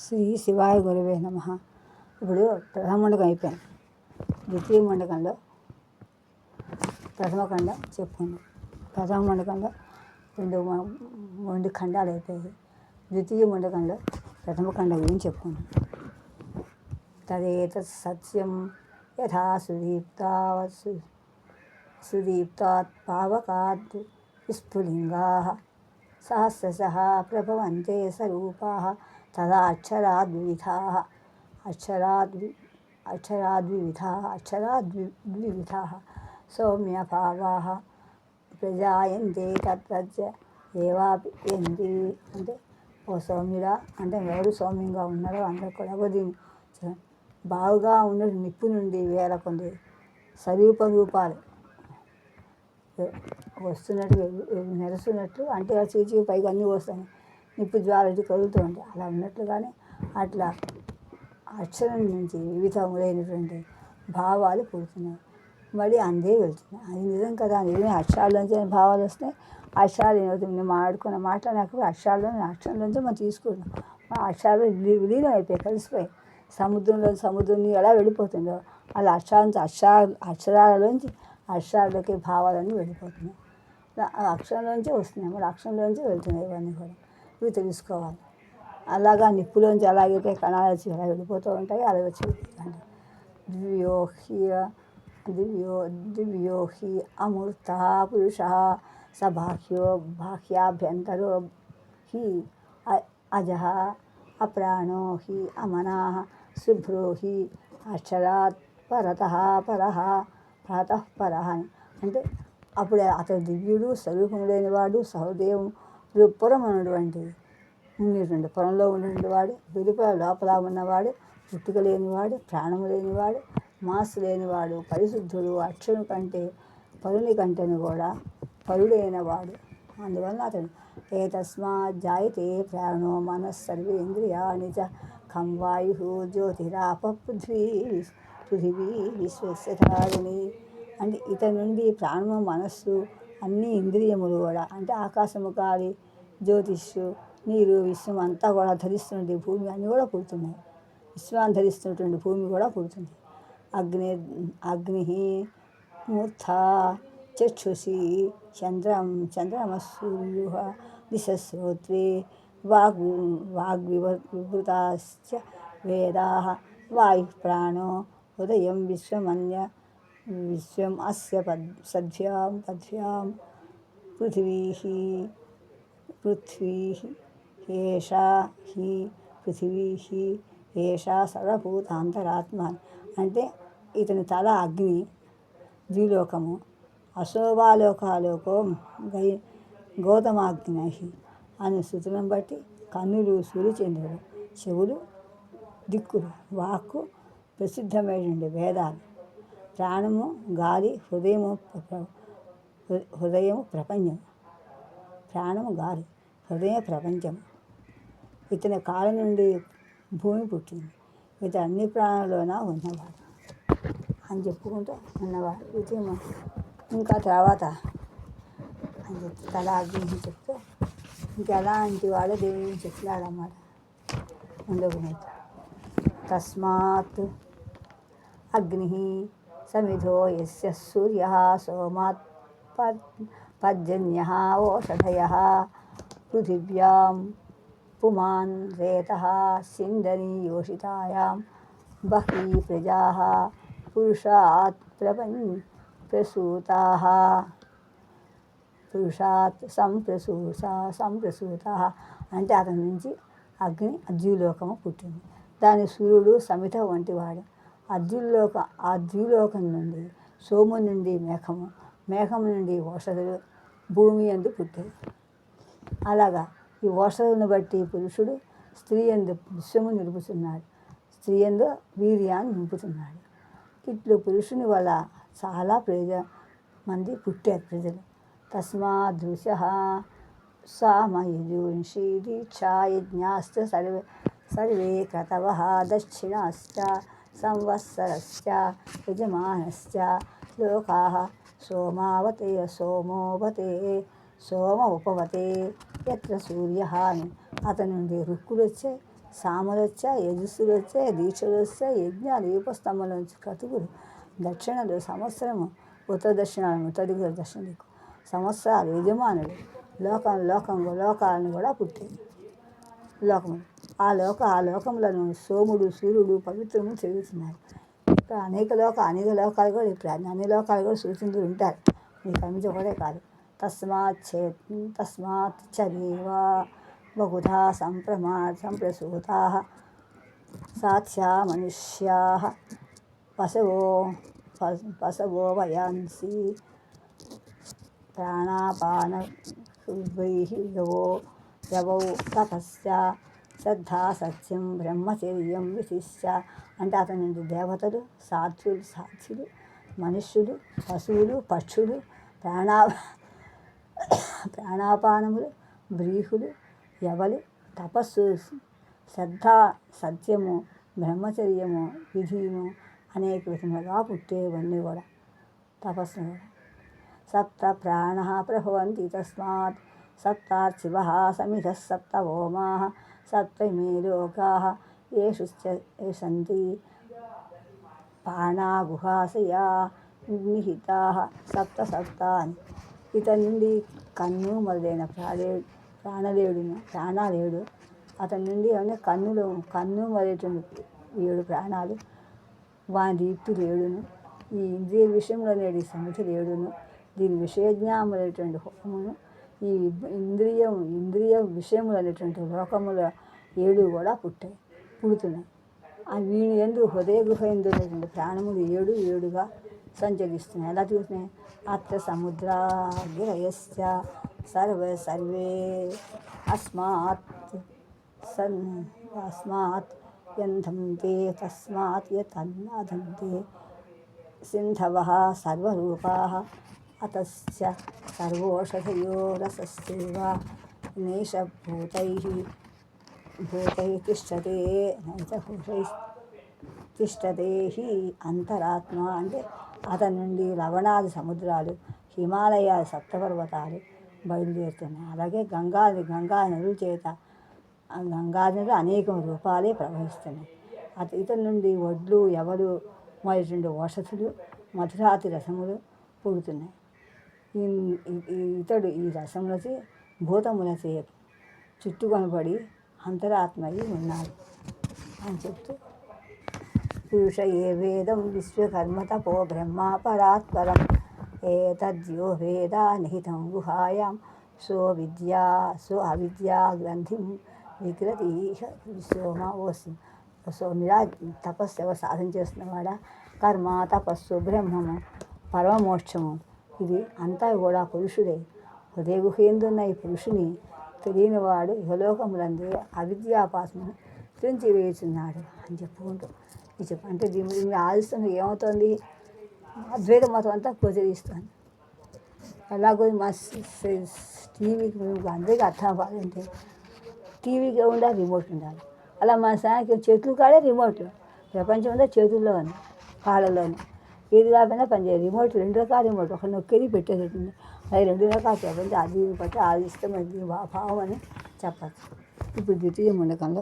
శ్రీ శివాయ గురువే నమ. ఇప్పుడు ప్రథమ మండకం అయిపోయింది. ద్వితీయ మండకంలో ప్రథమ ఖండం చెప్పుకుందాం. ప్రథమ మండకంలో రెండు ఖండాలు అయిపోయాయి. ద్వితీయ మండకంలో ప్రథమ ఖండం గురించి చెప్పుకుందాం. తదేతత్ సత్యం యథా సుదీప్తాత్ పావకాత్ విస్ఫులింగాః సహస్రశః ప్రభవంతే స్వరూపాః తదా అక్షరాద్వివిధాः సౌమ్యభావాः ప్రజాయంతే తత్రచ ఏవాపి ఏంటి అంటే, ఓ సౌమ్యుడా అంటే ఎవరు సౌమ్యంగా ఉన్నారో అందరూ కూడా బావుగా ఉన్న నిప్పు నుండి వేల కొంది స్వరూపాలు వస్తున్నట్టు మెరుస్తున్నట్టు, అంటే చీచి పైగా అన్నీ వస్తాయి, నిప్పు జ్వాలటి కలుగుతూ ఉంటాయి. అలా ఉన్నట్లుగానే అట్లా అక్షరం నుంచి వివిధములైనటువంటి భావాలు పుడుతున్నాయి, మళ్ళీ అందే వెళ్తున్నాయి. అది నిజం కదా, నిజమే. అక్షరాల్లోంచి భావాలు వస్తాయి. అక్షరాలు మేము మాట్లాడుకున్న మాట్లాడినాక అక్షరంలోంచి మనం తీసుకుంటాం. అక్షరాలు విలీనం అయిపోయి కలిసిపోయి సముద్రం ఎలా వెళ్ళిపోతుందో అలా అక్షరాలలోకి భావాలన్నీ వెళ్ళిపోతున్నాయి. అక్షరంలోంచి వస్తున్నాయి, మరి అక్షరంలోంచి వెళ్తున్నాయి. ఇవన్నీ కూడా ఇవి తెలుసుకోవాలి. అలాగా నిప్పులోంచి ఎలాగైతే కణాలు వచ్చి ఎలా వెళ్ళిపోతూ ఉంటాయి, అలా వచ్చి వెళ్ళిపోతాయి. దివ్యో హి అమూర్త పురుష స బాహ్యాభ్యంతరో హి అజః అప్రాణో హి అమనః శుభ్రో హి అక్షరాత్ పరతః పరః అంటే అప్పుడు అతడు దివ్యుడు, స్వరూపం లేనివాడు, సహృదయం పురమన్నటువంటి ఉండేటువంటి పొలంలో ఉన్నటువంటి వాడు, వెలుపల లోపల ఉన్నవాడు, పుట్టుక లేనివాడు, ప్రాణము లేనివాడు, మాసు లేనివాడు, పరిశుద్ధుడు, అక్షరం కంటే పరుని కంటేను కూడా పరుడైన వాడు. అందువలన అతడు ఏతస్మాత్ జాయతే ప్రాణో మనస్సర్వేంద్రియాణి చ ఖం వాయు జ్యోతిరాప పృథివీ విశ్వస్యధారిణి అంటే ఇతని నుండి ప్రాణము, మనస్సు, అన్ని ఇంద్రియములు కూడా అంటే ఆకాశము, గాలి, జ్యోతిష్యు, నీరు, విశ్వం అంతా కూడా ధరిస్తున్నటువంటి భూమి అన్నీ కూడా పుడుతున్నాయి. విశ్వాన్ని ధరిస్తున్నటువంటి భూమి కూడా పుడుతుంది. అగ్ని మూర్ధ చక్షుషి చంద్రమసూర్యు దిశశ్రోత్రే వాగ్వివృతాశ్చ వేదాః వాయుః ప్రాణో ఉదయం విశ్వం అస్య పద్భ్యాం పృథివీ ఏషా సర్వభూతాంతరాత్మ అంటే ఇతని తల అగ్ని, ద్విలోకము, అశోభాలోకాలోకో గౌతమాగ్ని అనే స్థుతులను బట్టి కన్నులు సూర్యచంద్రుడు, చెవులు దిక్కులు, వాక్కు ప్రసిద్ధమైనటువంటి వేదాలు, ప్రాణము గాలి, హృదయము ప్రపంచం, ప్రాణము గాలి, హృదయ ప్రపంచము. ఇతని కాళ్ళ నుండి భూమి పుట్టింది. ఇతను అన్ని ప్రాణాల్లోన ఉన్నవాడు అని చెప్పుకుంటూ ఉన్నవాడు. ఇంకా తర్వాత అని చెప్తే తల అగ్ని చెప్తే ఇంకెలాంటి వాడు దేవుని చెప్తున్నాడన్నమాట. ముందుకు తస్మాత్ అగ్ని సమిధో యస్య సూర్యః సోమాత్ పర్జన్యః ఓషధయః పృథివ్యాం పుమాన్ రేతః సిందనీ యోషితాయాం బహీ ప్రజాః పురుషాత్ సంప్రసూతాః అంటే అతని నుంచి అగ్ని ద్యులోకము పుట్టింది. దాని సూర్యుడు సమిత వంటివాడు. ఆ ద్యులోకం నుండి సోము నుండి మేఘము నుండి ఓషధులు భూమి యందు పుట్టాయి. అలాగా ఈ ఓషధులను బట్టి పురుషుడు స్త్రీ యందు విశ్వము నిలుపుతున్నాడు, స్త్రీ యందు వీర్యాన్ని నింపుతున్నాడు. ఇట్లు పురుషుని వల్ల చాలా మంది పుట్టారు ప్రజలు. తస్మాదృశః సామయజుంషి దీక్షా యజ్ఞాశ్చ సర్వే క్రతవః దక్షిణాశ్చ సంవత్సరశ్చ యజమానశ్చ లోకాః సోమ ఉపవతే ఎత్ర సూర్యః అని అతని నుండి రుక్కులు వచ్చాయి, సామలు వచ్చాయి, యజస్సులు వచ్చాయి, దీక్షలు వచ్చాయి, యజ్ఞాలు, దీపస్తంభం నుంచి క్రతువులు, దక్షిణలు, సంవత్సరము, ఉత్తర దక్షిణాలు, ఉత్తర దిక్కుల దక్షిణ దిక్కు, సంవత్సరాలు, యజమానులు, లోకాలను కూడా పుట్టాయి. లోకములు ఆ లోకములను సోముడు, సూర్యుడు పవిత్రము తిరుగుతున్నారు. ఇక్కడ అనేక లోకాలు కూడా ఇప్పుడు అన్ని లోకాలు కూడా సూచించులు ఉంటారు. మీకు అన్ని ఒకటే కాదు. తస్మాత్ చదేవా బహుధా సంప్రసూతా సాత్స్యా మనుష్యా పశవో వయాంసి ప్రాణాపానశుభైః యవౌ తపస్య శ్రద్ధా సత్యం బ్రహ్మచర్యం విశిష్య. అంటే అతని నుండి దేవతలు, సాధ్యులు, మనుష్యులు, పశువులు, పక్షులు, ప్రాణాపానములు, బ్రీహులు, యవలు, తపస్సు, శ్రద్ధ, సత్యము, బ్రహ్మచర్యము, విధిము అనేక విధములుగా పుట్టేవన్నీ కూడా తపస్సు కూడా. సప్త ప్రాణ ప్రభవంతి తస్మాత్ సప్తార్చివ సమిధ సప్త ఓమా సప్తమే లోకా యేషు సంతి పాణాగుహాశయా నిహితా సప్త అని. ఇతని నుండి కన్ను మొదలైన ప్రాణాలేడు. అతని నుండి ఏమన్నా కన్ను మొదలైనటువంటి 7 ప్రాణాలు, వాని దీప్తులు 7ను, ఈ ఇంద్రియ విషయంలో నేడు సమితులు 7ను, దీని విషయజ్ఞానములైనటువంటి హోమమును, ఈ ఇంద్రియ విషయములు అనేటువంటి లోకముల 7 కూడా పుడుతున్నాయి. వీని యందు హృదయ గుహ యందు ఉన్నటువంటి ప్రాణములు 7గా సంచరిస్తున్నాయి. ఎలా చూస్తున్నాయి? అత్ర సముద్రాగిరయస్య సర్వే అస్మాత్ యంధంతే తస్మాత్ యతన్నాధంతే సింధవః సర్వరూపాః అతస్య సర్వోషధయో రసస్యైవ నైష భూతైః తిష్టతే హి అంతరాత్మ. అంటే అతని నుండి లవణాది సముద్రాలు, హిమాలయాలు, సప్తపర్వతాలు బయలుదేరుతున్నాయి. అలాగే గంగా నదుల చేత గంగా నదులు అనేక రూపాలే ప్రవహిస్తున్నాయి. ఇతని నుండి వడ్లు, యవలు మొదలైనటువంటి ఓషధులు, మధురాతి రసములు పుడుతున్నాయి. ఇతడు ఈ రసములచే భూతములచే చుట్టుకొనబడి అంతరాత్మయి ఉన్నాడు అని చెప్తూ, పురుష ఏ వేదం విశ్వకర్మ తపో బ్రహ్మ పరాత్పరం ఏతద్యో వేద నిహితం గుహాయాం సో అవిద్యా గ్రంథిం విగ్రతీహ విశ్వమోసి. సోమిరా తపస్సు ఎవరు సాధన చేస్తున్నవాడా? కర్మ, తపస్సు, బ్రహ్మము, పరమమోక్షము ఇది అంతా కూడా పురుషుడే. హృదయ గుహేందున్న ఈ పురుషుని తెలియనివాడు ఇహలోకములందే అవిద్యాపాసమును త్రుంచి వేయుచున్నాడు అని చెప్పుకుంటూ అంటే దీని ఆలోచన ఏమవుతుంది? అద్వైత మతం అంతా గోచరిస్తుంది. ఎలాగో మా టీవీకి మేము అందరికీ అర్థం అవ్వాలంటే టీవీకి ఉండాలి, రిమోట్ ఉండాలి. అలా మన సాయంత్రం చేతులు కాడే రిమోట్లు, ప్రపంచం అంతా చేతుల్లో ఉంది, కాళ్ళలోనే. ఏది కాకపోయినా పనిచేయాలి. రిమోట్ 2 రకాల రిమోట్, ఒక నొక్కేది పెట్టేటట్టుంది. అది 2 రకాలు ప్రపంచం అది బట్టి ఆలోచిస్తే మనకి భావం అని చెప్పచ్చు. ఇప్పుడు ద్వితీయ ముండకంలో